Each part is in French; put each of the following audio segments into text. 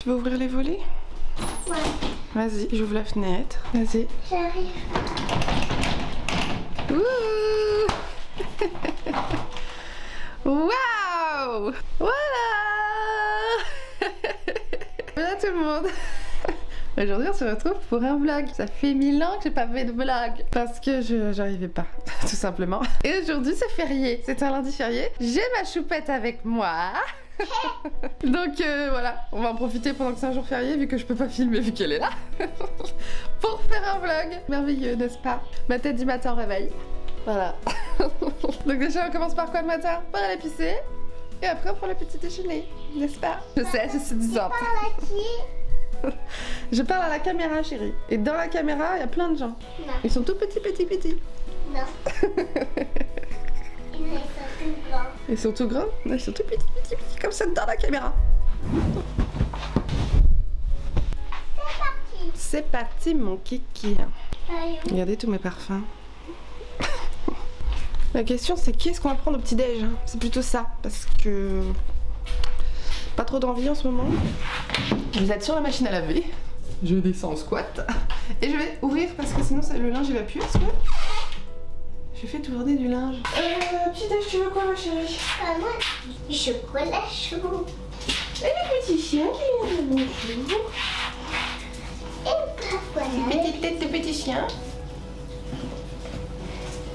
Tu veux ouvrir les volets? Ouais. Vas-y, j'ouvre la fenêtre. Vas-y. J'arrive. Ouh. Waouh! Voilà. Voilà tout le monde. Aujourd'hui on se retrouve pour un vlog. Ça fait 1000 ans que j'ai pas fait de vlog parce que j'arrivais pas, tout simplement. Et aujourd'hui c'est férié, c'est un lundi férié. J'ai ma choupette avec moi. Donc voilà, on va en profiter pendant que c'est un jour férié vu que je peux pas filmer vu qu'elle est là. Pour faire un vlog. Merveilleux, n'est-ce pas? Ma tête du matin au réveil. Voilà. Donc déjà on commence par quoi le matin? Par aller pisser. Et après on prend le petit déjeuner, n'est-ce pas? Je sais, je suis disante. Je parle à la caméra, chérie. Et dans la caméra, il y a plein de gens. Non. Ils sont tout petits. Non. Ils sont tout grands. Ils sont tout grands? Ils sont tout petits, comme ça dans la caméra. C'est parti. C'est parti, mon kiki. Allez. Regardez tous mes parfums. La question, c'est qui est-ce qu'on va prendre au petit-déj? C'est plutôt ça, parce que... Pas trop d'envie en ce moment. Vous êtes sur la machine à laver. Je descends en squat. Et je vais ouvrir parce que sinon le linge il va plus. Est-ce que j'ai fait tourner du linge? Petit déj, tu veux quoi ma chérie? Moi, chocolat chaud. Et le petit chien qui vient de bonjour. Et voilà. Une petite tête de petit chien.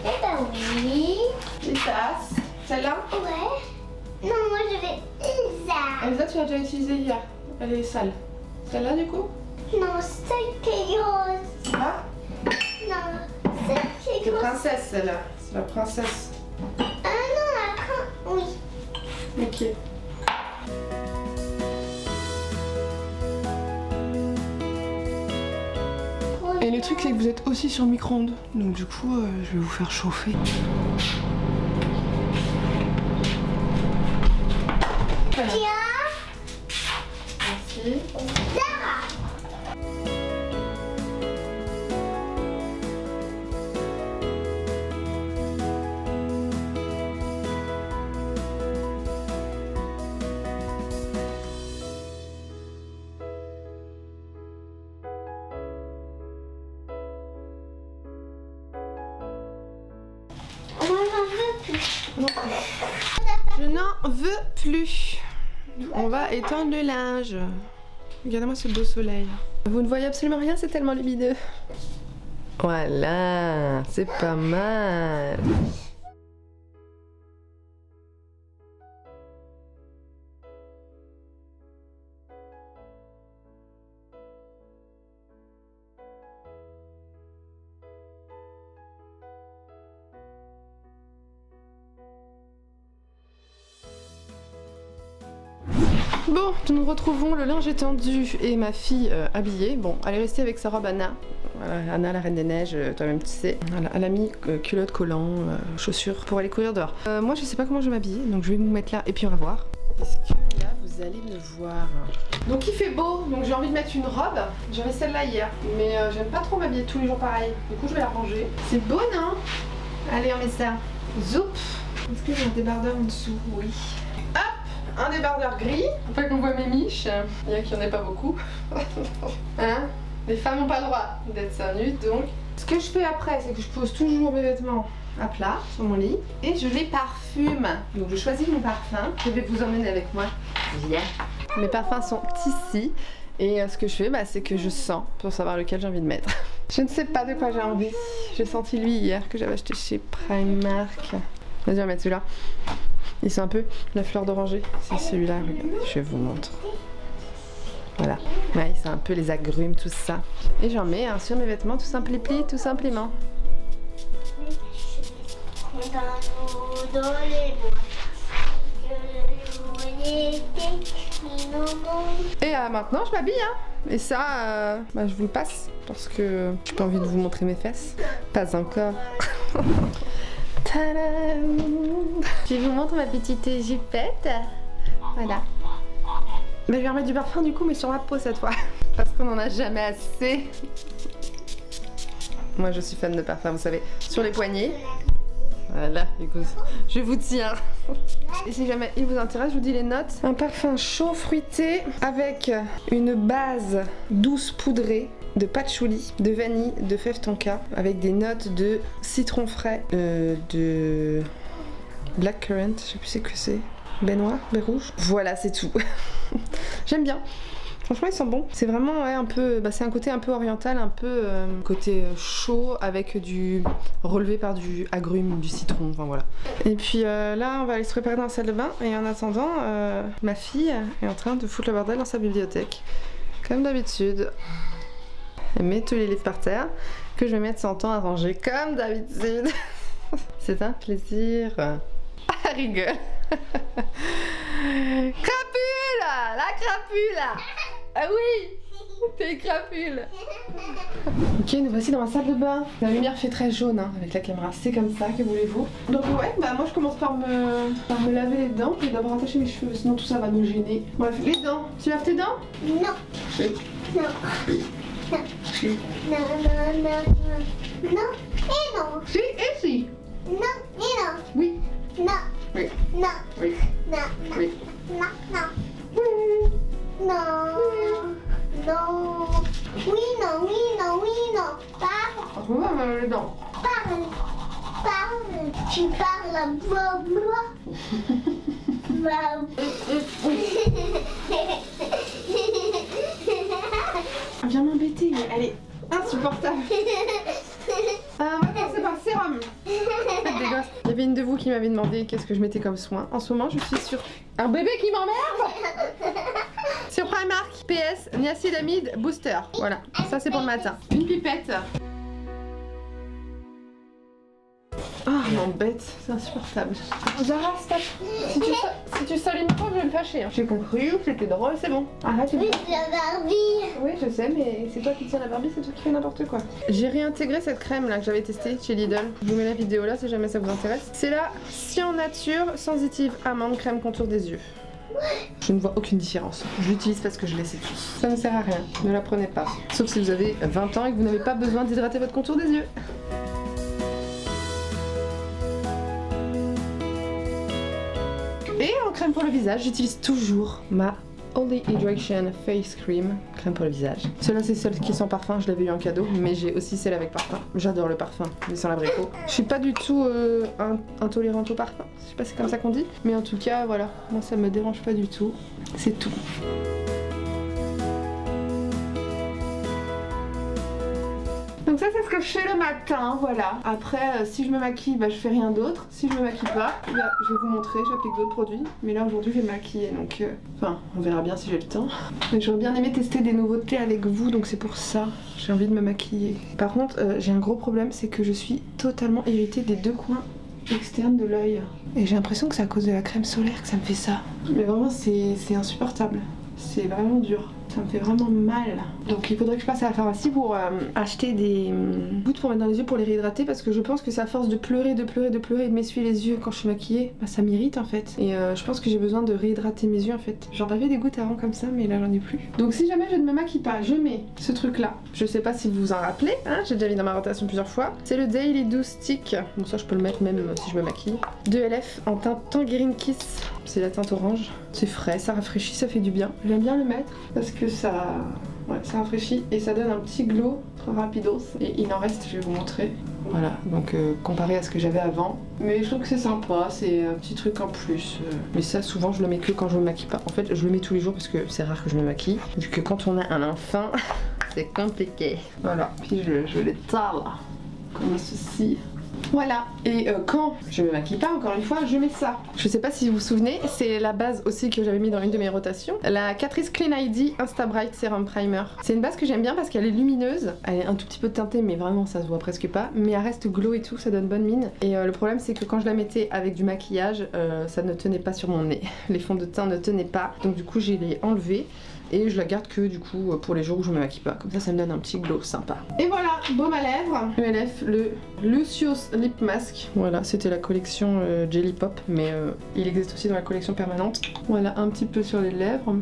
Eh ben oui. Les tasses. Celle-là? Ouais. Non, moi je vais Elsa. Elsa, tu l'as déjà utilisée hier. Elle est sale. Celle-là du coup? Non, celle qui est grosse. Ah? Non, celle qui est C'est grosse. princesse celle-là. C'est la princesse. Ah non, la oui. Ok. Et le truc c'est que vous êtes aussi sur le micro-ondes. Donc du coup, je vais vous faire chauffer. Voilà. Tiens. Merci. Sarah. On n'en veut plus. Je n'en veux plus. On va étendre le linge. Regardez-moi ce beau soleil. Vous ne voyez absolument rien, c'est tellement lumineux. Voilà, c'est pas mal. Bon, nous nous retrouvons, le linge étendu et ma fille habillée. Bon, elle est restée avec sa robe Anna. Voilà, Anna, la reine des neiges, toi-même tu sais. Elle a mis culotte, collant, chaussures pour aller courir dehors. Moi je sais pas comment je vais m'habiller, donc je vais me mettre là et puis on va voir. Est-ce que là vous allez me voir? Donc il fait beau, donc j'ai envie de mettre une robe. J'avais celle-là hier, mais j'aime pas trop m'habiller tous les jours pareil. Du coup je vais la ranger. C'est beau non? Allez on met ça. Zoup. Est-ce que j'ai un débardeur en dessous? Oui. Un débardeur gris, pour pas qu'on voit mes miches, bien qu'il n'y en ait pas beaucoup. Hein? Les femmes n'ont pas le droit d'être seins nus, donc ce que je fais après, c'est que je pose toujours mes vêtements à plat sur mon lit et je les parfume. Donc je choisis mon parfum, je vais vous emmener avec moi. Viens. Mes parfums sont ici et ce que je fais, bah, c'est que je sens pour savoir lequel j'ai envie de mettre. Je ne sais pas de quoi j'ai envie. J'ai senti lui hier que j'avais acheté chez Primark. Vas-y, on va mettre celui-là. Ils sont un peu la fleur d'oranger. C'est celui-là, regardez, je vous montre. Voilà. Ouais, c'est un peu les agrumes, tout ça. Et j'en mets sur mes vêtements tout simplement. Tout simplement. Et maintenant, je m'habille, hein. Et ça, bah, je vous le passe parce que j'ai pas envie de vous montrer mes fesses. Pas encore. Tadam! Je vous montre ma petite jupette. Voilà. Mais je vais remettre du parfum du coup, mais sur ma peau cette fois. Parce qu'on n'en a jamais assez. Moi je suis fan de parfum, vous savez. Sur les poignets. Voilà, écoute, je vous tiens. Et si jamais il vous intéresse, je vous dis les notes. Un parfum chaud fruité avec une base douce poudrée de patchouli, de vanille, de fève tonka, avec des notes de citron frais, de blackcurrant, je sais plus c'est que c'est, baie noire, baie rouge. Voilà, c'est tout. J'aime bien. Franchement, ils sont bons. C'est vraiment ouais, un peu, c'est un côté un peu oriental, un peu côté chaud avec du relevé par du agrumes, du citron, enfin voilà. Et puis là, on va aller se préparer dans la salle de bain. Et en attendant, ma fille est en train de foutre le bordel dans sa bibliothèque, comme d'habitude. Elle met tous les livres par terre que je vais mettre son temps à ranger, comme d'habitude. C'est un plaisir. Ah, rigole. Crapule, la crapule. Ah oui, t'es crapule. Ok, nous voici dans ma salle de bain. La lumière fait très jaune hein, avec la caméra, c'est comme ça, que voulez-vous. Donc ouais, bah moi je commence par me laver les dents. Je vais d'abord attacher mes cheveux, sinon tout ça va me gêner. Bref, les dents. Tu laves tes dents? Non. Oui. Non. Non. Si. Non, non, non, non. Non et non. Si et si. Non et non. Oui. Non. Oui. Non. Oui. Non. Oui. Non. Non. Non. Non. Oui, non, oui, non, oui, non. Parle. Ah, je peux pas me laver les dents. Parle. Parle. Tu parles. Viens m'embêter, mais elle est insupportable. Maintenant c'est par sérum. Faites des gosses. Il y avait une de vous qui m'avait demandé qu'est-ce que je mettais comme soin. En ce moment, je suis sur un bébé qui m'emmerde. Sur Primark, PS, niacinamide booster. Voilà, ça c'est pour le matin. Une pipette. Ah, m'embête, c'est insupportable. Zara, stop. Si tu salis mon je vais me fâcher. Hein. J'ai compris, c'était drôle, c'est bon. Arrête, Oui, la Barbie. Oui, je sais, mais c'est toi qui tiens la Barbie, c'est toi qui fais n'importe quoi. J'ai réintégré cette crème là que j'avais testée chez Lidl. Je vous mets la vidéo là si jamais ça vous intéresse. C'est la Cyan Nature Sensitive Amande Crème Contour des yeux. Je ne vois aucune différence. Je l'utilise parce que je l'ai, c'est tout. Ça ne sert à rien, ne la prenez pas. Sauf si vous avez 20 ans et que vous n'avez pas besoin d'hydrater votre contour des yeux. Et en crème pour le visage, j'utilise toujours ma Holy Hydration Face Cream, crème pour le visage. Celle-là, c'est celle qui est sans parfum, je l'avais eu en cadeau, mais j'ai aussi celle avec parfum. J'adore le parfum, mais sans l'abricot. Je suis pas du tout intolérante au parfum, je sais pas si c'est comme ça qu'on dit, mais en tout cas, voilà, moi ça me dérange pas du tout, c'est tout. Donc ça c'est ce que je fais le matin, voilà. Après si je me maquille, bah, je fais rien d'autre. Si je me maquille pas, bah, je vais vous montrer, j'applique d'autres produits. Mais là aujourd'hui je vais me maquiller donc enfin on verra bien si j'ai le temps. Mais j'aurais bien aimé tester des nouveautés avec vous donc c'est pour ça j'ai envie de me maquiller. Par contre j'ai un gros problème, c'est que je suis totalement irritée des deux coins externes de l'œil. Et j'ai l'impression que c'est à cause de la crème solaire que ça me fait ça. Mais vraiment c'est insupportable. C'est vraiment dur. Ça me fait vraiment mal. Donc il faudrait que je passe à la pharmacie pour acheter des gouttes pour mettre dans les yeux pour les réhydrater parce que je pense que c'est à force de pleurer et de m'essuyer les yeux quand je suis maquillée, bah, ça m'irrite en fait. Et je pense que j'ai besoin de réhydrater mes yeux en fait. J'en avais des gouttes avant comme ça mais là j'en ai plus. Donc si jamais je ne me maquille pas, je mets ce truc là. Je sais pas si vous vous en rappelez, hein, j'ai déjà mis dans ma rotation plusieurs fois. C'est le Daily Dew Stick. Bon ça je peux le mettre même si je me maquille. De LF en teinte Tangerine Kiss. C'est la teinte orange. C'est frais, ça rafraîchit, ça fait du bien. J'aime bien le mettre parce que ça rafraîchit et ça donne un petit glow très rapidos. Et il en reste, je vais vous montrer. Voilà, donc comparé à ce que j'avais avant. Mais je trouve que c'est sympa, c'est un petit truc en plus. Mais ça, souvent, je le mets que quand je me maquille pas. En fait, je le mets tous les jours parce que c'est rare que je me maquille. Vu que quand on a un enfant, c'est compliqué. Voilà, puis je l'étale comme ceci. Voilà, et quand je me maquille pas, encore une fois, je mets ça. Je sais pas si vous vous souvenez, c'est la base aussi que j'avais mis dans une de mes rotations. La Catrice Clean ID Insta Bright Serum Primer. C'est une base que j'aime bien parce qu'elle est lumineuse. Elle est un tout petit peu teintée, mais vraiment ça se voit presque pas. Mais elle reste glow et tout, ça donne bonne mine. Et le problème c'est que quand je la mettais avec du maquillage, ça ne tenait pas sur mon nez. Les fonds de teint ne tenaient pas. Donc du coup j'ai les enlevés. Et je la garde que du coup pour les jours où je me maquille pas. Comme ça me donne un petit glow sympa. Et voilà, baume à lèvres. LF, le Lucious Lip Mask. Voilà, c'était la collection Jelly Pop. Mais il existe aussi dans la collection permanente. Voilà, un petit peu sur les lèvres.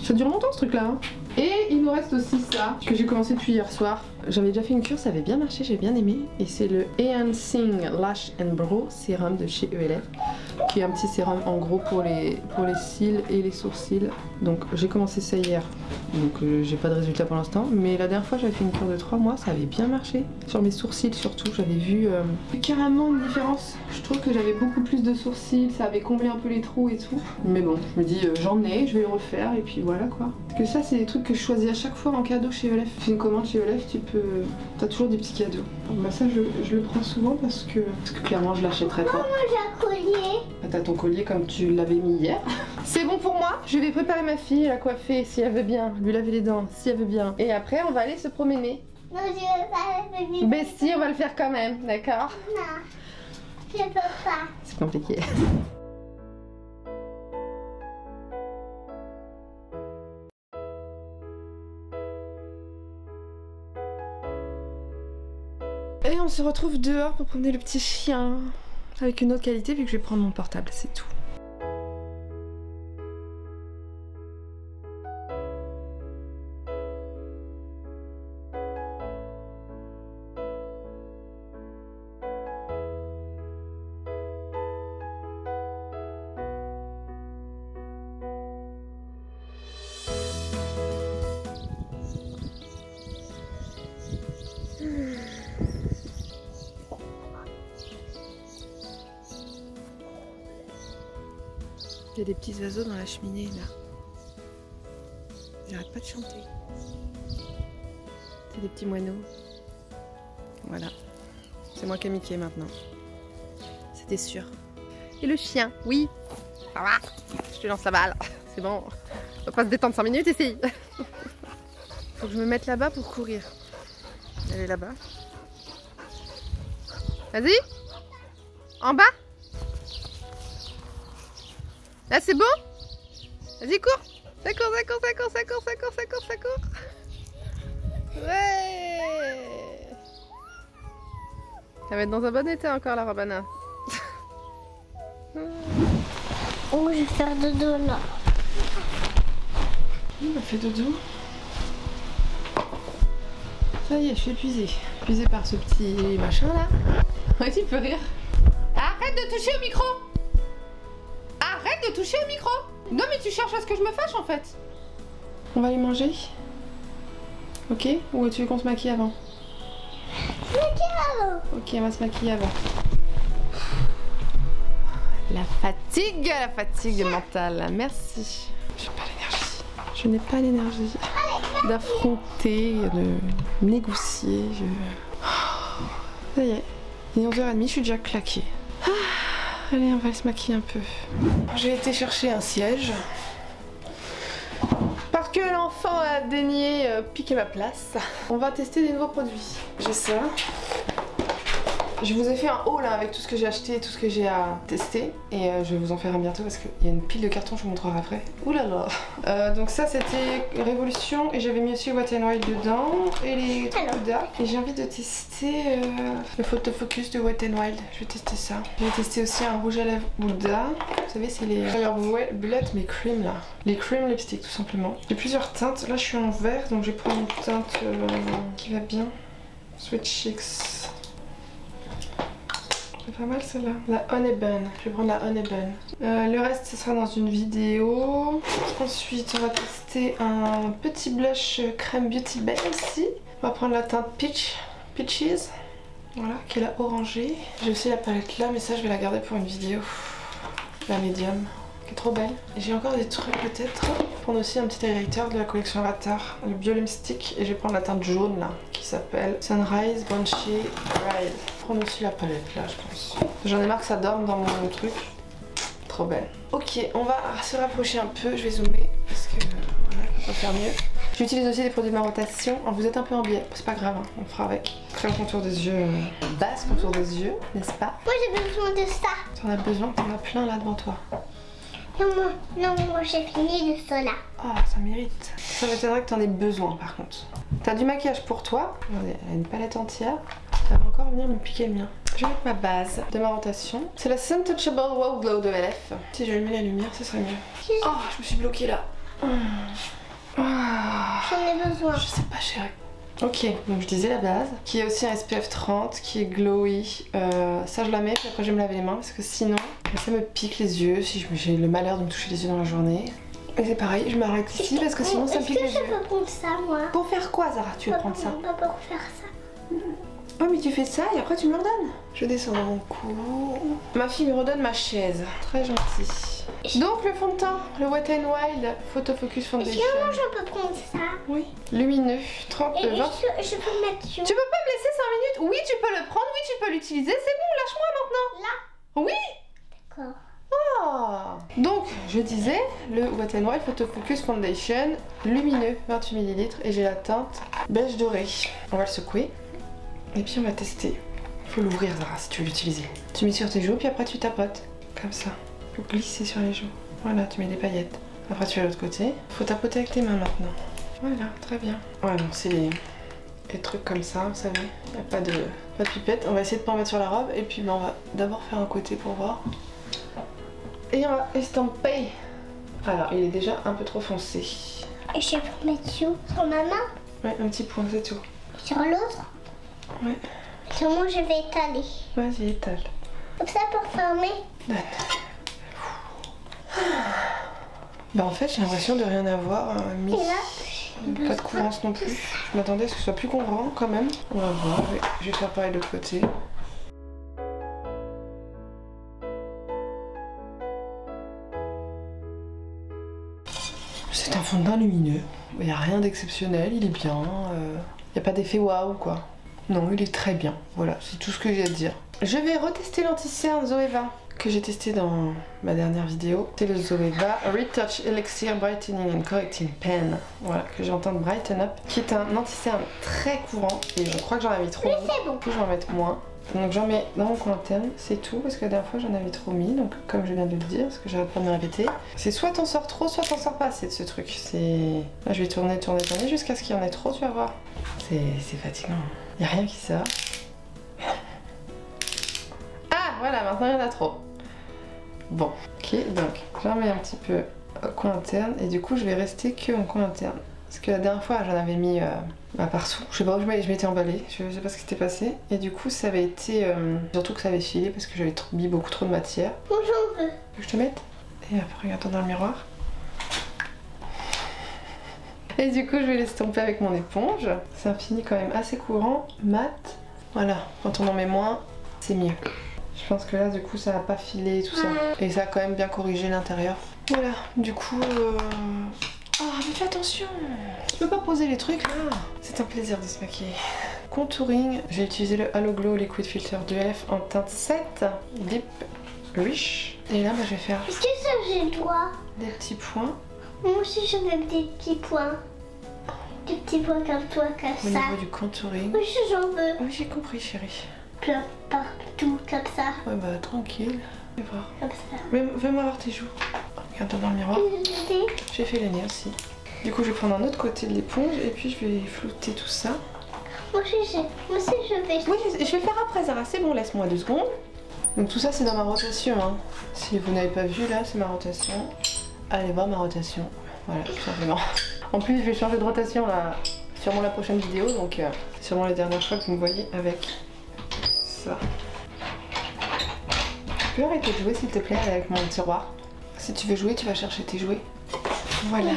Ça dure longtemps ce truc là. Hein. Et il nous reste aussi ça, que j'ai commencé depuis hier soir. J'avais déjà fait une cure, ça avait bien marché, j'ai bien aimé. Et c'est le Enhancing Lash and Brow Sérum de chez ELF, qui est un petit sérum en gros pour les cils et les sourcils. Donc j'ai commencé ça hier, donc j'ai pas de résultat pour l'instant. Mais la dernière fois j'avais fait une cure de 3 mois, ça avait bien marché. Sur mes sourcils surtout, j'avais vu carrément une différence. Je trouve que j'avais beaucoup plus de sourcils, ça avait comblé un peu les trous et tout. Mais bon, je me dis j'en ai, je vais le refaire et puis voilà quoi. Parce que ça c'est des trucs que je choisis à chaque fois en cadeau chez ELF. Tu fais une commande chez ELF, t'as toujours des petits cadeaux. Bah ça je le prends souvent parce que clairement je l'achèterais pas. Moi j'ai un collier. Bah, t'as ton collier comme tu l'avais mis hier. C'est bon pour moi, je vais préparer ma fille, la coiffer si elle veut bien, lui laver les dents si elle veut bien. Et après on va aller se promener. Non, je veux pas le bébé. Mais si, on va le faire quand même, d'accord? Non, je peux pas. C'est compliqué. Et on se retrouve dehors pour promener le petit chien. Avec une autre qualité vu que je vais prendre mon portable, c'est tout. Il y a des petits oiseaux dans la cheminée là. Ils arrêtent pas de chanter. C'est des petits moineaux. Voilà. C'est moi qui ai Mickey maintenant. C'était sûr. Et le chien, oui. Ça va. Je te lance la balle. C'est bon. On va pas se détendre 5 minutes ici. Faut que je me mette là-bas pour courir. Elle est là-bas. Vas-y. En bas. Là c'est bon? Vas-y cours. Ça court, ça court, ça court, ça court, ça court, ça court, ça court. Ouais. Elle va être dans un bon état encore la Rabana. Oh, je vais faire dodo là. Il m'a fait dodo. Ça y est, je suis épuisée. Épuisée par ce petit machin là. Ouais, tu peux rire. Arrête de toucher au micro. Arrête de toucher au micro. Non mais tu cherches à ce que je me fâche en fait. On va aller manger. Ok? Ou tu veux qu'on se maquille avant? Ok, on va se maquiller avant. La fatigue mentale. Merci. J'ai pas l'énergie. Je n'ai pas l'énergie d'affronter, de négocier. Ça y est, il est 11h30, je suis déjà claquée. Allez, on va aller se maquiller un peu. J'ai été chercher un siège. Parce que l'enfant a daigné piquer ma place. On va tester des nouveaux produits. J'ai ça. Je vous ai fait un haul avec tout ce que j'ai acheté, tout ce que j'ai à tester. Et je vais vous en faire un bientôt parce qu'il y a une pile de cartons, je vous montrerai après. Ouh là là. Donc ça c'était Révolution et j'avais mis aussi Wet n Wild dedans et les Huda. Et j'ai envie de tester le Photofocus de Wet n Wild. Je vais tester ça. Je vais tester aussi un rouge à lèvres Huda. Vous savez c'est les Color Bullet mais cream là. Les cream lipstick tout simplement. J'ai plusieurs teintes. Là je suis en vert donc je vais prendre une teinte qui va bien. Sweet Cheeks. C'est pas mal celle-là. La Honey Bun. Je vais prendre la Honey Bun. Le reste, ce sera dans une vidéo. Ensuite, on va tester un petit blush crème Beauty Bay aussi. On va prendre la teinte Peaches. Voilà, qui est la orangée. J'ai aussi la palette là, mais ça, je vais la garder pour une vidéo. La médium, qui est trop belle. Et j'ai encore des trucs peut-être. Je vais prendre aussi un petit highlighter de la collection Avatar, le Bio Stick. Et je vais prendre la teinte jaune là, qui s'appelle Sunrise Bunchy Ride. Je vais prendre aussi la palette là, je pense. J'en ai marre que ça dorme dans mon truc. Trop belle. Ok, on va se rapprocher un peu. Je vais zoomer parce que voilà, on va faire mieux. J'utilise aussi des produits de ma rotation. Alors, vous êtes un peu en biais, c'est pas grave, hein, on fera avec. Crème contour des yeux, basse contour des yeux, n'est-ce pas? Moi j'ai besoin de ça. T'en as besoin, t'en as plein là devant toi. Non, moi j'ai fini de cela. Ah, ça mérite. Ça m'étonnerait que t'en aies besoin par contre. T'as du maquillage pour toi. Regardez, elle a une palette entière. Ça va encore venir me piquer le mien. Je vais mettre ma base de ma rotation. C'est la Suntouchable Wow Glow de LF. Si j'allumais la lumière, ce serait mieux. Oh, je me suis bloquée là. j'en ai besoin. Je sais pas, chérie. Ok, donc je disais la base, qui est aussi un SPF 30, qui est glowy. Ça je la mets, puis après je vais me laver les mains parce que sinon ça me pique les yeux si j'ai le malheur de me toucher les yeux dans la journée. Et c'est pareil, je m'arrête ici parce que sinon ça me pique les yeux. Est-ce que je peux prendre ça moi? Pour faire quoi Zara, tu veux prendre ça? Pas pour faire ça. Oh mais tu fais ça et après tu me le redonnes. Je descends dans mon cou. Ma fille me redonne ma chaise, très gentille. Donc le fond de teint, le Wet n Wild Photo Focus Foundation. Est-ce que moi je peux prendre ça? Oui. Lumineux, 30, Et 20. je peux le mettre sur... Tu peux pas me laisser 5 minutes? Oui, tu peux le prendre, oui, tu peux l'utiliser. C'est bon, lâche-moi maintenant. Là? Oui. D'accord. Oh. Donc, je disais, le Wet n Wild Photo Focus Foundation, lumineux, 28 ml, et j'ai la teinte beige doré. On va le secouer, et puis on va tester. Il faut l'ouvrir, Zara, si tu veux l'utiliser. Tu mets sur tes joues, puis après tu tapotes, comme ça. Il faut glisser sur les joues. Voilà, tu mets des paillettes. Après tu fais l'autre côté. Faut tapoter avec tes mains maintenant. Voilà, très bien. Ouais, donc c'est les trucs comme ça, vous savez. Il n'y a pas de pipette. On va essayer de pas en mettre sur la robe, et puis on va d'abord faire un côté pour voir. Et on va estamper. Alors, il est déjà un peu trop foncé. Et je peux mettre sur ma main? Ouais, un petit point, c'est tout. Sur l'autre? Ouais. Sur moi, je vais étaler. Vas-y, étale. Comme ça pour fermer. Donne. Bah en fait, j'ai l'impression de rien avoir mis. Et là, Pas de courance non plus. Je m'attendais à ce que ce soit plus couvrant quand même. On va voir. Je vais faire pareil de l'autre côté. C'est un fond de teint lumineux. Il n'y a rien d'exceptionnel. Il est bien. Il n'y a pas d'effet waouh quoi. Non, il est très bien. Voilà, c'est tout ce que j'ai à dire. Je vais retester l'anti-cerne Zoeva que j'ai testé dans ma dernière vidéo. C'est le Zoeva Retouch Elixir Brightening and Correcting Pen. Voilà, que j'ai en teinte Brighten Up, qui est un anti-cerne très courant. Et je crois que j'en avais trop mis. c'est bon. Du coup, je vais en mettre moins. Donc j'en mets dans mon coin interne, c'est tout, parce que la dernière fois j'en avais trop mis, donc comme je viens de le dire, parce que j'arrête pas de me répéter, c'est soit t'en sors trop, soit t'en sors pas assez de ce truc. C'est... Là je vais tourner jusqu'à ce qu'il y en ait trop, tu vas voir. C'est fatigant. Y a rien qui sort. Ah voilà, maintenant il y en a trop. Bon, ok, donc j'en mets un petit peu au coin interne, et du coup je vais rester que en coin interne. Parce que la dernière fois j'en avais mis partout. Je sais pas où je m'étais emballée, je sais pas ce qui s'était passé. Et du coup ça avait été... surtout que ça avait filé parce que j'avais mis beaucoup trop de matière. Moi j'en veux. Tu veux que je te mette? Et après regarde dans le miroir. Et du coup je vais l'estomper avec mon éponge. C'est un fini quand même assez courant, mat. Voilà, quand on en met moins, c'est mieux. Je pense que là du coup ça va pas filer et tout ça. Et ça a quand même bien corrigé l'intérieur. Voilà, du coup... Oh mais fais attention! Tu peux pas poser les trucs là! C'est un plaisir de se maquiller. Contouring, j'ai utilisé le Halo Glow Liquid Filter d'UF en teinte 7 Deep Rich. Et là bah, je vais faire Est-ce que ça j'ai le droit? des petits points. Moi aussi je veux des petits points. Des petits points comme toi, comme Au ça. niveau du contouring. Moi aussi j'en veux. Oui j'ai compris chérie. Plein partout, comme ça. Ouais bah tranquille. Fais voir. Comme ça. Fais-moi voir tes joues. Regarde dans le miroir. J'ai fait les nez aussi. Du coup je vais prendre un autre côté de l'éponge et puis je vais flouter tout ça. Moi aussi je vais. Oui je vais faire après Zara, c'est bon, laisse-moi 2 secondes. Donc tout ça c'est dans ma rotation hein. Si vous n'avez pas vu là c'est ma rotation. Allez voir ma rotation. Voilà tout simplement. En plus je vais changer de rotation là, sûrement la prochaine vidéo, donc sûrement la dernière fois que vous me voyez avec ça. Tu peux arrêter de jouer s'il te plaît avec mon tiroir. Si tu veux jouer tu vas chercher tes jouets. Voilà.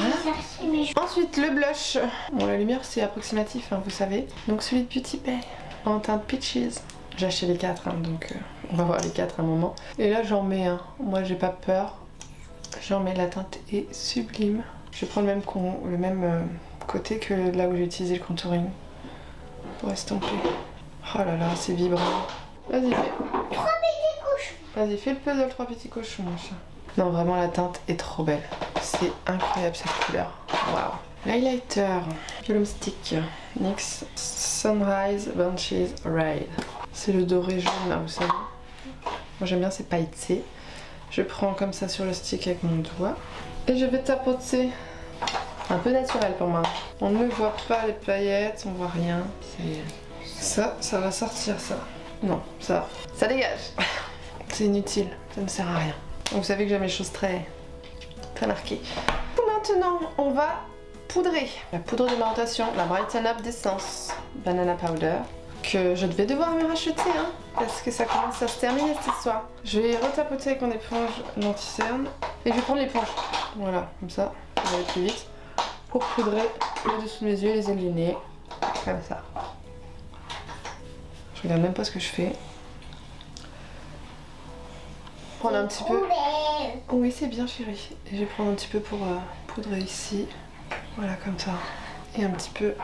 Ensuite le blush. Bon la lumière c'est approximatif hein, vous savez. Donc celui de Beauty Bay en teinte Peaches. J'ai acheté les 4 hein, donc on va voir les 4 à un moment. Et là j'en mets un. Moi j'ai pas peur. J'en mets, la teinte est sublime. Je prends le même côté que là où j'ai utilisé le contouring pour estomper. Oh là là c'est vibrant. Vas-y fais. 3 petits couches. Vas-y fais le puzzle 3 petits cochons mon chat. Non vraiment la teinte est trop belle. C'est incroyable cette couleur. Waouh. L'highlighter. Pillow Stick. NYX Sunrise Bunches Ride. C'est le doré jaune là vous savez. Moi j'aime bien ces pailletés. Je prends comme ça sur le stick avec mon doigt. Et je vais tapoter. Un peu naturel pour moi. On ne voit pas les paillettes, on voit rien. Ça va sortir ça. Non, ça dégage. C'est inutile, ça ne sert à rien. Vous savez que j'aime les choses très marquées. Maintenant, on va poudrer. La poudre de menthol, la Brighten Up d'essence, banana powder, que je devais devoir me racheter, hein, parce que ça commence à se terminer cette histoire. Je vais retapoter avec mon éponge l'anti-cerne et je vais prendre l'éponge. Voilà, comme ça, ça va aller plus vite. Pour poudrer le dessous de mes yeux et les ailes du nez, comme ça. Je regarde même pas ce que je fais. Prendre un petit peu. Oui, c'est bien, chérie. Et je vais prendre un petit peu pour poudrer ici. Voilà, comme ça. Et un petit peu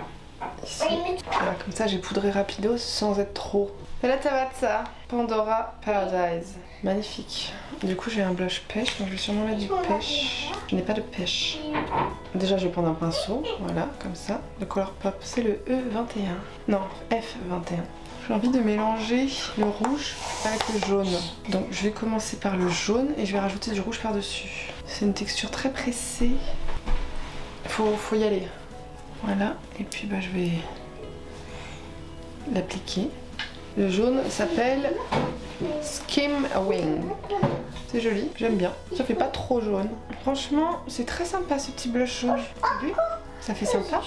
ici. Voilà, comme ça, j'ai poudré rapido sans être trop. Et la Tavatsa Pandora Paradise. Magnifique. Du coup, j'ai un blush pêche, donc je vais sûrement mettre du pêche. Je n'ai pas de pêche. Déjà, je vais prendre un pinceau. Voilà, comme ça. Le Colourpop, c'est le E21. Non, F21. J'ai envie de mélanger le rouge avec le jaune. Donc je vais commencer par le jaune et je vais rajouter du rouge par-dessus. C'est une texture très pressée. Faut y aller. Voilà. Et puis bah, je vais l'appliquer. Le jaune s'appelle Skim Wing. C'est joli, j'aime bien. Ça fait pas trop jaune. Franchement, c'est très sympa ce petit blush jaune. T'as vu ? Ça fait sympa.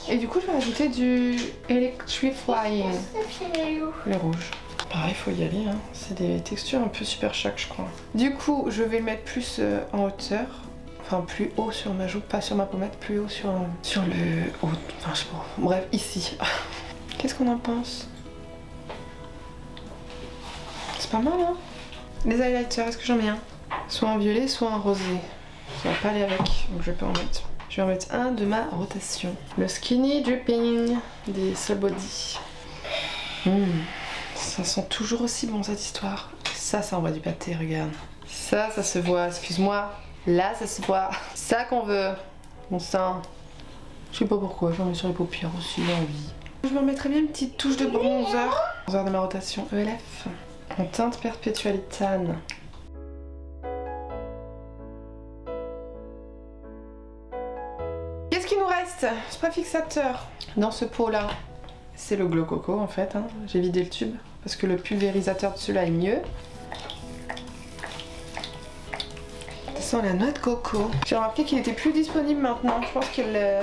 Et du coup, je vais rajouter du Electrifying. Le rouge. Pareil, il faut y aller. Hein. C'est des textures un peu super choc, je crois. Du coup, je vais le mettre plus en hauteur. Enfin, plus haut sur ma joue, pas sur ma pommette, plus haut sur le haut. Enfin, je sais pas. Bref, ici. Qu'est-ce qu'on en pense? C'est pas mal, hein? Les highlighters, est-ce que j'en mets un? Soit en violet, soit en rosé. Ça va pas aller avec, donc je vais pas en mettre. Je vais en mettre un de ma rotation. Le Skinny Dripping des Soul Body. Ça sent toujours aussi bon cette histoire. Ça envoie du pâté, regarde. Ça se voit, excuse-moi. Là, ça se voit. Ça qu'on veut. Bon sang. Je sais pas pourquoi, j'en mets sur les paupières aussi, j'ai envie. Je me remettrais bien une petite touche de bronzer. Bronzer de ma rotation ELF. En teinte Perpetualitane. Qu'est-ce qu'il nous reste? Spray fixateur. Dans ce pot là, c'est le Glow Coco en fait. Hein. J'ai vidé le tube parce que le pulvérisateur de celui-là est mieux. Ça sent la noix de coco. J'ai remarqué qu'il était plus disponible maintenant. Je pense qu'elle l'a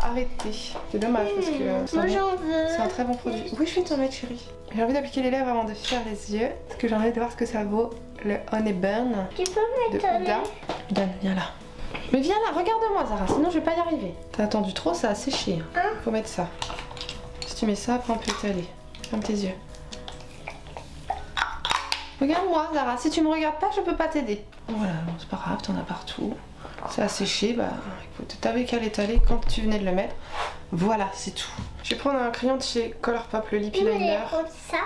arrêté. C'est dommage parce que moi j'en veux. C'est un très bon produit. Oui, je vais t'en mettre, chérie. J'ai envie d'appliquer les lèvres avant de faire les yeux parce que j'ai envie de voir ce que ça vaut. Le Honey Burn Tu peux de mettre Huda. Dan, viens là. Mais viens là, regarde-moi Zara, sinon je vais pas y arriver. T'as attendu trop, ça a séché. Hein. Faut mettre ça. Si tu mets ça, après on peut étaler. Ferme tes yeux. Regarde-moi Zara, si tu me regardes pas, je peux pas t'aider. Voilà, bon, c'est pas grave, t'en as partout. Ça a séché, bah écoute, t'avais qu'à l'étaler quand tu venais de le mettre. Voilà, c'est tout. Je vais prendre un crayon de chez Colourpop, le Lippy Liner. Ça.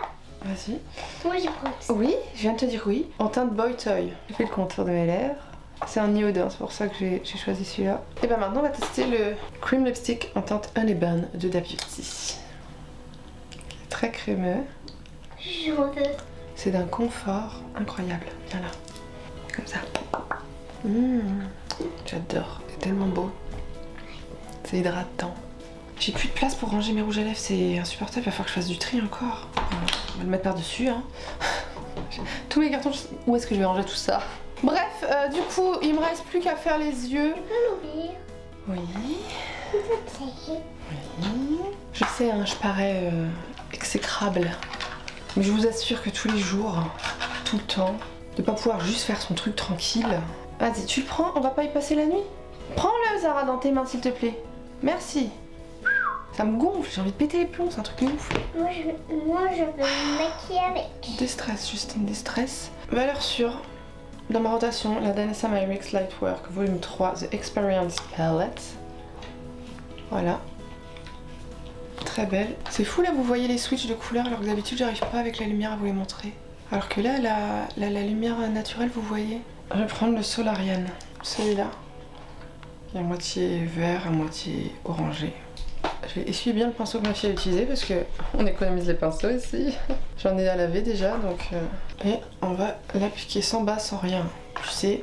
Vas-y. Moi j'ai pris ça. Oui, je viens de te dire oui. En teinte Boy Toy. J'ai fait le contour de mes lèvres. C'est un iodin, c'est pour ça que j'ai choisi celui-là. Et bah maintenant on va tester le Cream Lipstick en teinte Honey Burn de Huda Beauty. Très crémeux. J'en veux. C'est d'un confort incroyable. Viens là. Comme ça. J'adore. C'est tellement beau. C'est hydratant. J'ai plus de place pour ranger mes rouges à lèvres, c'est insupportable. Il va falloir que je fasse du tri encore. On va le mettre par-dessus. Hein. Tous mes cartons, où est-ce que je vais ranger tout ça? Bref, du coup, il me reste plus qu'à faire les yeux. Tu peux l'ouvrir? Oui. Oui. Je sais, hein, je parais exécrable. Mais je vous assure que tous les jours, tout le temps, de pas pouvoir juste faire son truc tranquille. Vas-y, tu le prends, on va pas y passer la nuit? Prends-le, Zara, dans tes mains, s'il te plaît. Merci. Ça me gonfle, j'ai envie de péter les plombs, c'est un truc de ouf. Moi, je veux me maquiller avec. Distress, Justine Distress. Valeur sûre. Dans ma rotation, la Danessa Myricks Lightwork, volume 3, The Experience Palette. Voilà. Très belle. C'est fou là, vous voyez les switches de couleurs alors que d'habitude j'arrive pas avec la lumière à vous les montrer. Alors que là, la lumière naturelle, vous voyez. Je vais prendre le Solarian, celui-là. Qui est à moitié vert, à moitié orangé. Je vais essuyer bien le pinceau que ma fille a utilisé parce que on économise les pinceaux ici. J'en ai à laver déjà donc... Et on va l'appliquer sans bas, sans rien. Tu sais,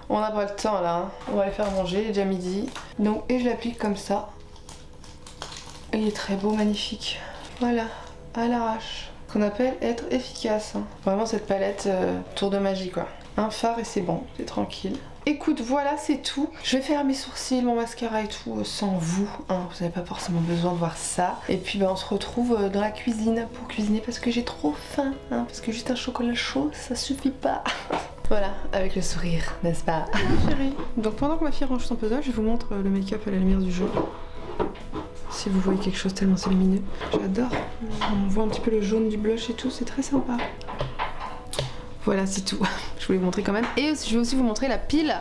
on n'a pas le temps là. Hein. On va les faire manger, il est déjà midi. Donc, et je l'applique comme ça. Et il est très beau, magnifique. Voilà, à l'arrache. Qu'on appelle être efficace. Hein. Vraiment cette palette, tour de magie quoi. Un fard et c'est bon, c'est tranquille. écoute, voilà, c'est tout. Je vais faire mes sourcils, mon mascara et tout sans vous, hein. Vous n'avez pas forcément besoin de voir ça. Et puis on se retrouve dans la cuisine pour cuisiner parce que j'ai trop faim, hein, parce que juste un chocolat chaud, ça suffit pas. Voilà, avec le sourire, n'est-ce pas? Chérie. Donc pendant que ma fille range son puzzle, je vous montre le make-up à la lumière du jour. Si vous voyez quelque chose tellement c'est lumineux. J'adore. On voit un petit peu le jaune du blush et tout, c'est très sympa. Voilà, c'est tout. Je voulais vous montrer quand même. Et je vais aussi vous montrer la pile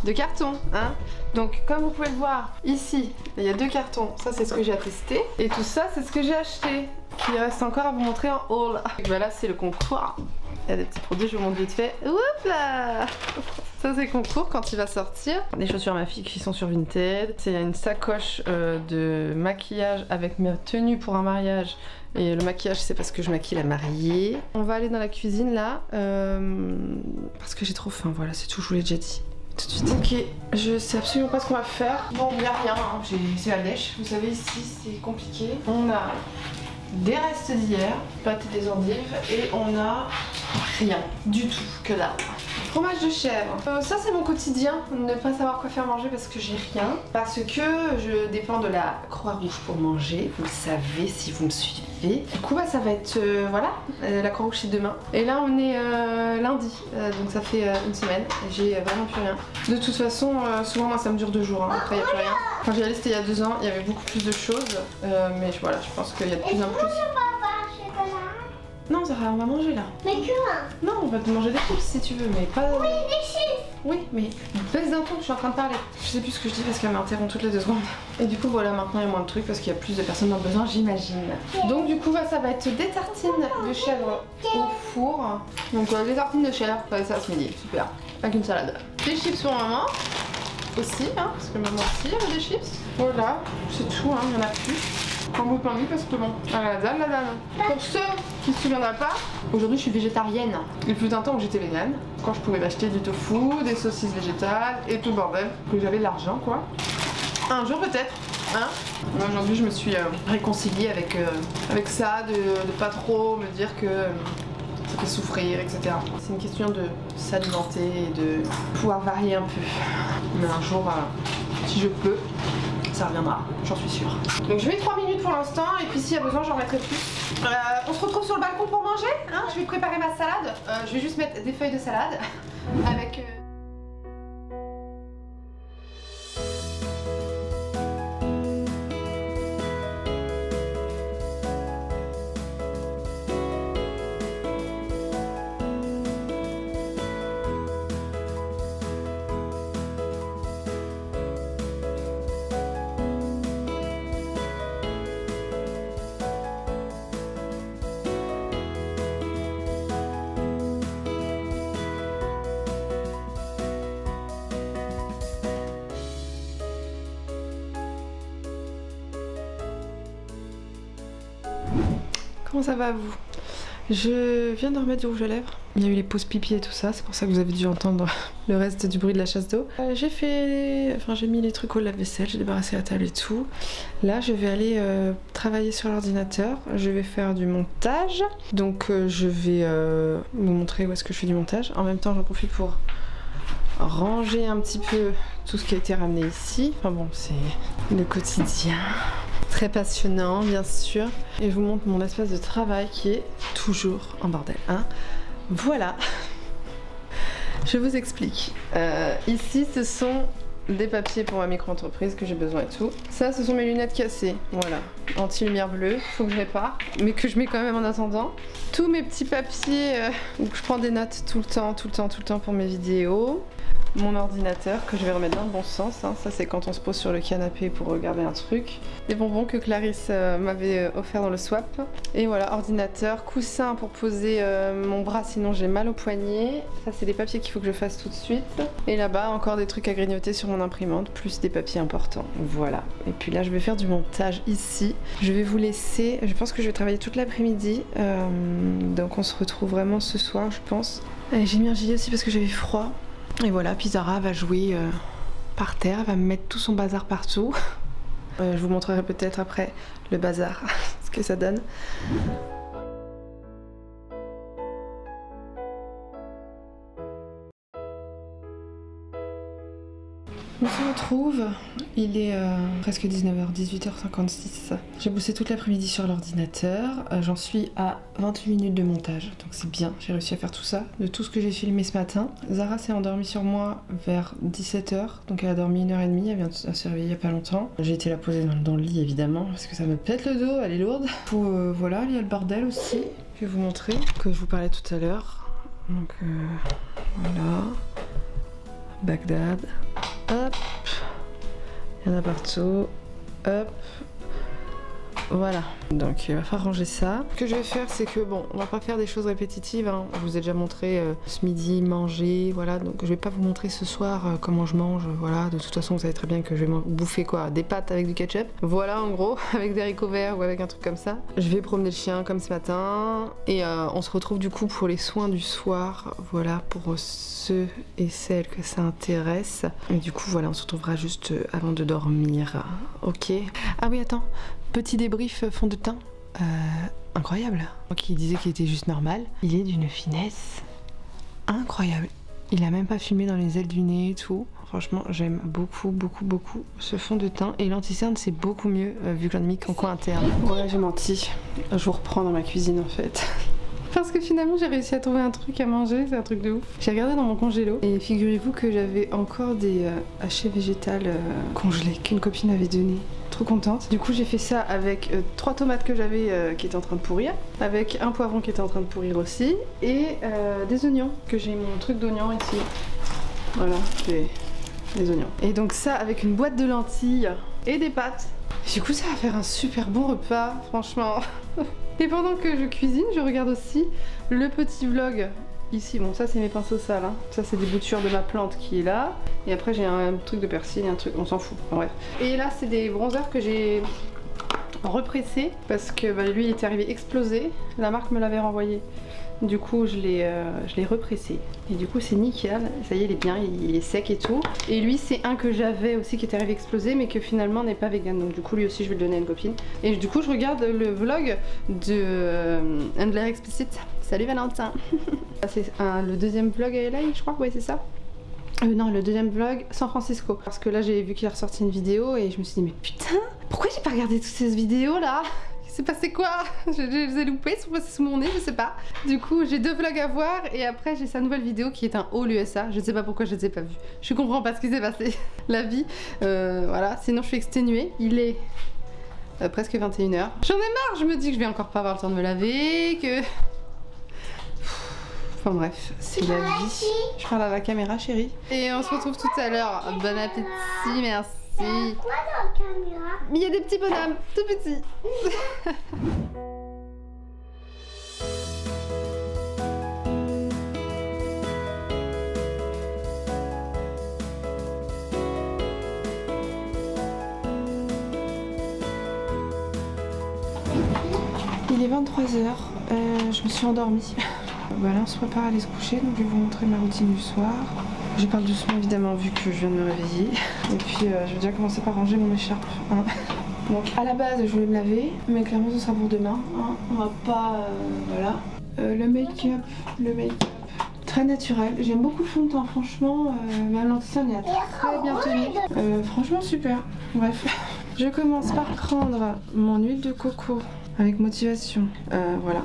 de cartons, hein. Donc comme vous pouvez le voir, ici, il y a 2 cartons. Ça, c'est ce que j'ai à tester. Et tout ça, c'est ce que j'ai acheté. Qui reste encore à vous montrer en haul. Donc voilà, c'est le concours. Il y a des petits produits, je vous montre vite fait. Oups là. Ça c'est concours quand il va sortir. Des chaussures à ma fille qui sont sur Vinted. C'est une sacoche de maquillage avec mes tenues pour un mariage. Et le maquillage c'est parce que je maquille la mariée. On va aller dans la cuisine là. Parce que j'ai trop faim, voilà c'est tout, je vous l'ai déjà dit. Tout de suite. Ok, je sais absolument pas ce qu'on va faire. Bon, il n'y a rien, hein. C'est la dèche. Vous savez ici c'est compliqué. On a des restes d'hier, pâte et des endives, et on a rien du tout que là. Fromage de chèvre. Ça c'est mon quotidien, ne pas savoir quoi faire manger parce que j'ai rien. Parce que je dépends de la Croix-Rouge pour manger, vous le savez si vous me suivez. Du coup bah, ça va être, voilà, la Croix-Rouge c'est demain. Et là on est lundi, donc ça fait une semaine, et j'ai vraiment plus rien. De toute façon, souvent moi ça me dure 2 jours, hein. Après il n'y a plus rien. Quand j'y allais c'était il y a 2 ans, il y avait beaucoup plus de choses, mais voilà, je pense qu'il y a de plus en plus. Non Zara, on va manger là. Mais quoi? Non, on va te manger des chips si tu veux, mais pas... Oui, des chips. Oui, mais baisse d'un ton, je suis en train de parler. Je sais plus ce que je dis parce qu'elle m'interrompt toutes les 2 secondes. Et du coup voilà, maintenant il y a moins de trucs parce qu'il y a plus de personnes dans le besoin, j'imagine. Donc du coup ça va être des tartines de chèvre au four. Donc des tartines de chèvre, on va ça ce midi, super. Avec une salade. Des chips pour maman aussi, hein, parce que maman aussi avait des chips. Voilà, c'est tout, hein, il n'y en a plus. En bout de pain parce que bon, la dame. Pour ceux qui ne se souviendraient pas, aujourd'hui je suis végétarienne. Il fut un temps où j'étais végane, quand je pouvais m'acheter du tofu, des saucisses végétales et tout le bordel, que j'avais de l'argent quoi. Un jour peut-être, hein. Aujourd'hui je me suis réconciliée avec ça, de pas trop me dire que ça fait souffrir, etc. C'est une question de s'alimenter et de pouvoir varier un peu. Mais un jour, si je peux, ça reviendra, j'en suis sûre. Donc je mets 3 minutes pour l'instant et puis s'il y a besoin j'en mettrai plus. On se retrouve sur le balcon pour manger, hein. Je vais préparer ma salade. Je vais juste mettre des feuilles de salade avec... Comment ça va vous? Je viens de remettre du rouge à lèvres. Il y a eu les pauses pipi et tout ça, c'est pour ça que vous avez dû entendre le reste du bruit de la chasse d'eau. J'ai mis les trucs au lave-vaisselle, j'ai débarrassé la table et tout. Là je vais aller travailler sur l'ordinateur, je vais faire du montage. Donc je vais vous montrer où est-ce que je fais du montage. En même temps j'en profite pour ranger un petit peu tout ce qui a été ramené ici. Enfin bon, c'est le quotidien. Très passionnant bien sûr. Et je vous montre mon espace de travail qui est toujours en bordel, hein. Voilà. Je vous explique. Ici ce sont des papiers pour ma micro-entreprise que j'ai besoin et tout. Ça ce sont mes lunettes cassées, voilà. Anti-lumière bleue, faut que je répare, mais que je mets quand même en attendant. Tous mes petits papiers où je prends des notes tout le temps pour mes vidéos. Mon ordinateur que je vais remettre dans le bon sens, hein. Ça c'est quand on se pose sur le canapé pour regarder un truc. Les bonbons que Clarisse m'avait offert dans le swap. Et voilà, ordinateur, coussin pour poser mon bras sinon j'ai mal au poignet. Ça c'est des papiers qu'il faut que je fasse tout de suite. Et là-bas encore des trucs à grignoter sur mon imprimante, plus des papiers importants. Voilà. Et puis là je vais faire du montage ici. Je vais vous laisser, je pense que je vais travailler toute l'après-midi. Donc on se retrouve vraiment ce soir je pense. J'ai mis un gilet aussi parce que j'avais froid. Et voilà, puis Zara va jouer par terre, elle va me mettre tout son bazar partout. Je vous montrerai peut-être après le bazar, ce que ça donne. retrouve. Il est presque 19h, 18h56. J'ai bossé toute l'après-midi sur l'ordinateur. J'en suis à 28 minutes de montage, donc c'est bien. J'ai réussi à faire tout ça, de tout ce que j'ai filmé ce matin. Zara s'est endormie sur moi vers 17h, donc elle a dormi 1h30, elle vient de se réveiller il y a pas longtemps. J'ai été la poser dans le lit évidemment, parce que ça me pète le dos, elle est lourde. Voilà, il y a le bordel aussi. Je vais vous montrer, que je vous parlais tout à l'heure. Donc voilà. Bagdad. Hop. Il y en a partout. Hop. Voilà, donc il va falloir ranger ça. Ce que je vais faire, c'est que bon, on va pas faire des choses répétitives, hein. Je vous ai déjà montré ce midi manger, voilà, donc je vais pas vous montrer ce soir comment je mange, voilà. De toute façon, vous savez très bien que je vais bouffer quoi, des pâtes avec du ketchup, voilà en gros, avec des haricots verts ou avec un truc comme ça. Je vais promener le chien comme ce matin et on se retrouve du coup pour les soins du soir, voilà, pour ceux et celles que ça intéresse. Et du coup, voilà, on se retrouvera juste avant de dormir, ok? Ah oui, attends. Petit débrief fond de teint, incroyable. Moi qui disais qu'il était juste normal, il est d'une finesse incroyable. Il a même pas fumé dans les ailes du nez et tout. Franchement, j'aime beaucoup ce fond de teint. Et l'anti-cerne, c'est beaucoup mieux vu que j'en ai mis qu'en coin interne. Ouais, j'ai menti. Je vous reprends dans ma cuisine en fait. Parce que finalement j'ai réussi à trouver un truc à manger, c'est un truc de ouf. J'ai regardé dans mon congélo et figurez-vous que j'avais encore des hachés végétales congelés qu'une copine avait donné. Trop contente. Du coup j'ai fait ça avec 3 tomates que j'avais qui étaient en train de pourrir, avec un poivron qui était en train de pourrir aussi, et des oignons, que j'ai mon truc d'oignons ici. Voilà, des oignons. Et donc ça avec une boîte de lentilles et des pâtes. Du coup ça va faire un super bon repas, franchement. Et pendant que je cuisine, je regarde aussi le petit vlog ici. Bon, ça c'est mes pinceaux sales, hein. Ça c'est des boutures de ma plante qui est là. Et après j'ai un truc de persil, un truc, on s'en fout, enfin, bref. Et là c'est des bronzers que j'ai repressés parce que bah, lui il était arrivé explosé. La marque me l'avait renvoyé. Du coup je l'ai repressé. Et du coup c'est nickel, ça y est il est bien, il est sec et tout. Et lui c'est un que j'avais aussi qui était arrivé explosé mais que finalement n'est pas vegan. Donc du coup lui aussi je vais le donner à une copine. Et du coup je regarde le vlog de Handler Explicit. Salut Valentin. C'est le deuxième vlog à LA je crois, ouais c'est ça. Non, le deuxième vlog San Francisco. Parce que là j'ai vu qu'il a ressorti une vidéo et je me suis dit mais putain, pourquoi j'ai pas regardé toutes ces vidéos là? C'est passé quoi? Je les ai loupés, ils sont passés sous mon nez, je sais pas. Du coup, j'ai 2 vlogs à voir et après j'ai sa nouvelle vidéo qui est un haul USA. Je sais pas pourquoi je les ai pas vus. Je comprends pas ce qui s'est passé. La vie, voilà. Sinon, je suis exténuée. Il est presque 21h. J'en ai marre, je me dis que je vais encore pas avoir le temps de me laver, que... Enfin bref, c'est la vie. Je parle à la caméra, chérie. Et on se retrouve tout à l'heure. Bon appétit, merci. Quoi dans la caméra? Mais il y a des petits bonhommes, tout petits. Il est 23h, je me suis endormie. Voilà, on se prépare à aller se coucher, donc je vais vous montrer ma routine du soir. Je parle doucement évidemment vu que je viens de me réveiller. Et puis je vais déjà commencer par ranger mon écharpe. Hein. Donc à la base je voulais me laver, mais clairement ce sera pour demain. Hein. On va pas... voilà. Le make-up, très naturel. J'aime beaucoup le fond de teint, franchement. Même l'anti-cerne il a très bien tenu. Franchement super. Bref. Je commence par prendre mon huile de coco avec motivation. Voilà.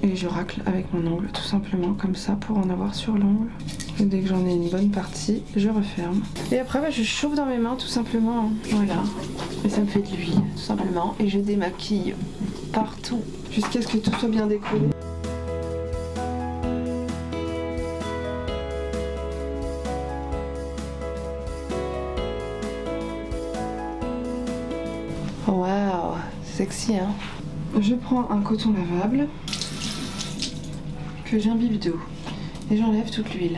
Et je racle avec mon ongle tout simplement comme ça pour en avoir sur l'ongle. Et dès que j'en ai une bonne partie, je referme. Et après bah, je chauffe dans mes mains tout simplement. Voilà. Et ça me fait de l'huile tout simplement. Et je démaquille partout jusqu'à ce que tout soit bien décollé. Waouh, sexy hein. Je prends un coton lavable que j'imbibe d'eau et j'enlève toute l'huile.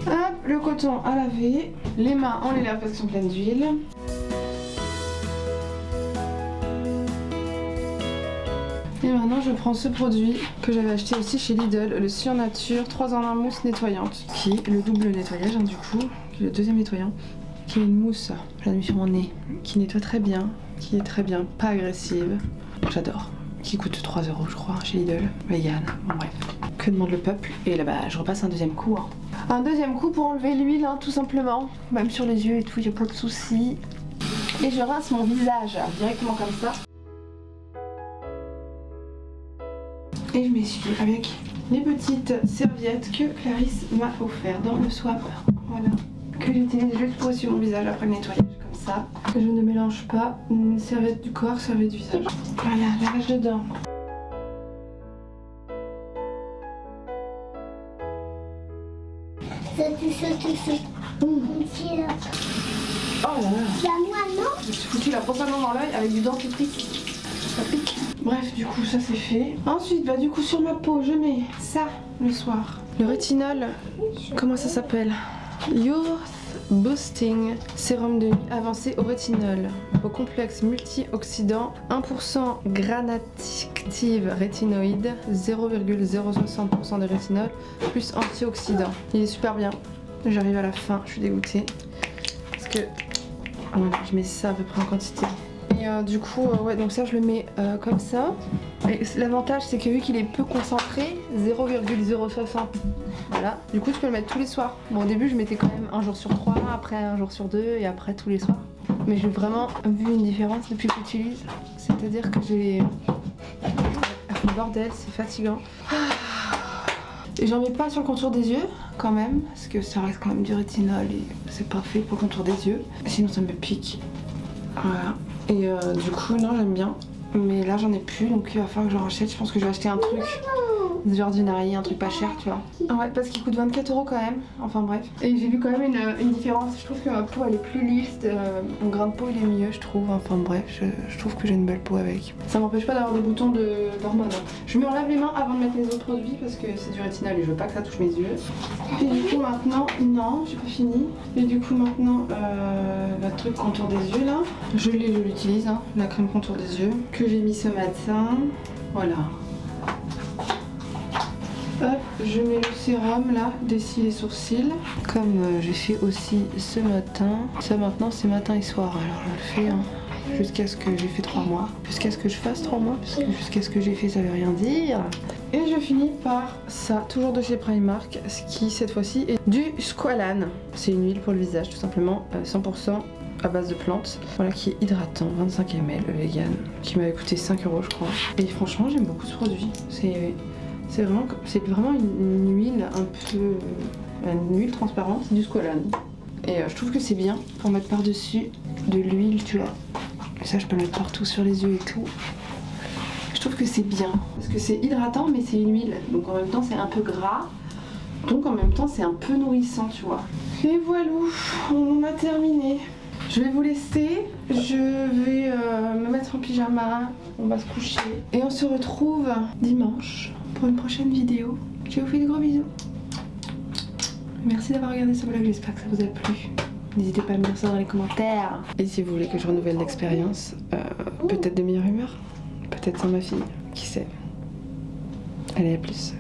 Hop, le coton à laver, les mains on les lave parce qu'elles sont pleines d'huile. Et maintenant je prends ce produit que j'avais acheté aussi chez Lidl, le Sur Nature 3 en 1 mousse nettoyante, qui est le double nettoyage hein, du coup, qui est le deuxième nettoyant, qui est une mousse, je l'ai mis sur mon nez, qui nettoie très bien, qui est très bien, pas agressive, j'adore, qui coûte 3 € je crois chez Lidl, vegan, bon bref, Que demande le peuple? Et là bah je repasse un deuxième coup. Hein. Un deuxième coup pour enlever l'huile hein, tout simplement. Même sur les yeux et tout, il n'y a pas de soucis. Et je rince mon visage directement comme ça. Et je m'essuie avec les petites serviettes que Clarisse m'a offert dans le swap. Voilà. Que j'utilise juste pour essuyer mon visage après le nettoyage comme ça. Je ne mélange pas une serviette du corps, serviette du visage. Voilà, lavage de dents. Ça. Oh là là. C'est à moi, non? Je me suis foutu la brosse à dents dans l'œil avec du dentifrice. Ça pique. Bref, du coup, ça c'est fait. Ensuite, bah du coup, sur ma peau, je mets ça le soir. Le rétinol, comment ça s'appelle? Youth Boosting Sérum de nuit avancé au rétinol. Au complexe multi-oxydant, 1% granactive rétinoïde, 0,060% de rétinol, plus antioxydant. Il est super bien. J'arrive à la fin, je suis dégoûtée. Parce que je mets ça à peu près en quantité. Et du coup, ouais, donc ça je le mets comme ça. Et l'avantage c'est que vu qu'il est peu concentré, 0,060. Voilà, du coup tu peux le mettre tous les soirs. Bon au début je mettais quand même un jour sur 3, après un jour sur 2 et après tous les soirs. Mais j'ai vraiment vu une différence depuis que j'utilise. C'est-à-dire que j'ai... Bordel, c'est fatigant. Et j'en mets pas sur le contour des yeux quand même, parce que ça reste quand même du rétinol et c'est parfait pour le contour des yeux. Sinon ça me pique. Voilà. Et du coup non j'aime bien. Mais là j'en ai plus donc il va falloir que j'en rachète. Je pense que je vais acheter un truc d'ordinary, un truc pas cher tu vois. Ouais parce qu'il coûte 24 € quand même. Enfin bref. Et j'ai vu quand même une différence. Je trouve que ma peau elle est plus lisse. Mon grain de peau il est mieux je trouve. Enfin bref je trouve que j'ai une belle peau avec. Ça m'empêche pas d'avoir des boutons d'hormones. Je me lave les mains avant de mettre mes autres produits parce que c'est du rétinol et je veux pas que ça touche mes yeux. Et du coup maintenant, non j'ai pas fini. Et du coup maintenant le truc contour des yeux là. Je l'utilise hein, la crème contour des yeux. Que j'ai mis ce matin. Voilà. Hop, je mets le sérum là, des cils et sourcils. Comme j'ai fait aussi ce matin. Ça maintenant c'est matin et soir. Alors je le fais hein, jusqu'à ce que j'ai fait 3 mois. Jusqu'à ce que je fasse 3 mois. Parce que jusqu'à ce que j'ai fait ça veut rien dire. Et je finis par ça, toujours de chez Primark. Ce qui cette fois-ci est du Squalane. C'est une huile pour le visage tout simplement, 100% à base de plantes, voilà, qui est hydratant, 25 ml vegan, qui m'avait coûté 5 € je crois. Et franchement j'aime beaucoup ce produit. C'est vraiment une huile un peu, une huile transparente, c'est du Squalane. Et je trouve que c'est bien pour mettre par-dessus de l'huile, tu vois. Et ça je peux le mettre partout sur les yeux et tout. Je trouve que c'est bien parce que c'est hydratant mais c'est une huile, donc en même temps c'est un peu gras. Donc en même temps c'est un peu nourrissant, tu vois. Et voilà, on a terminé. Je vais vous laisser, je vais me mettre en pyjama, on va se coucher. Et on se retrouve dimanche pour une prochaine vidéo. Je vous fais de gros bisous. Merci d'avoir regardé ce vlog, j'espère que ça vous a plu. N'hésitez pas à me dire ça dans les commentaires. Et si vous voulez que je renouvelle l'expérience, peut-être de meilleure humeur, peut-être sans ma fille, qui sait. Allez, à plus.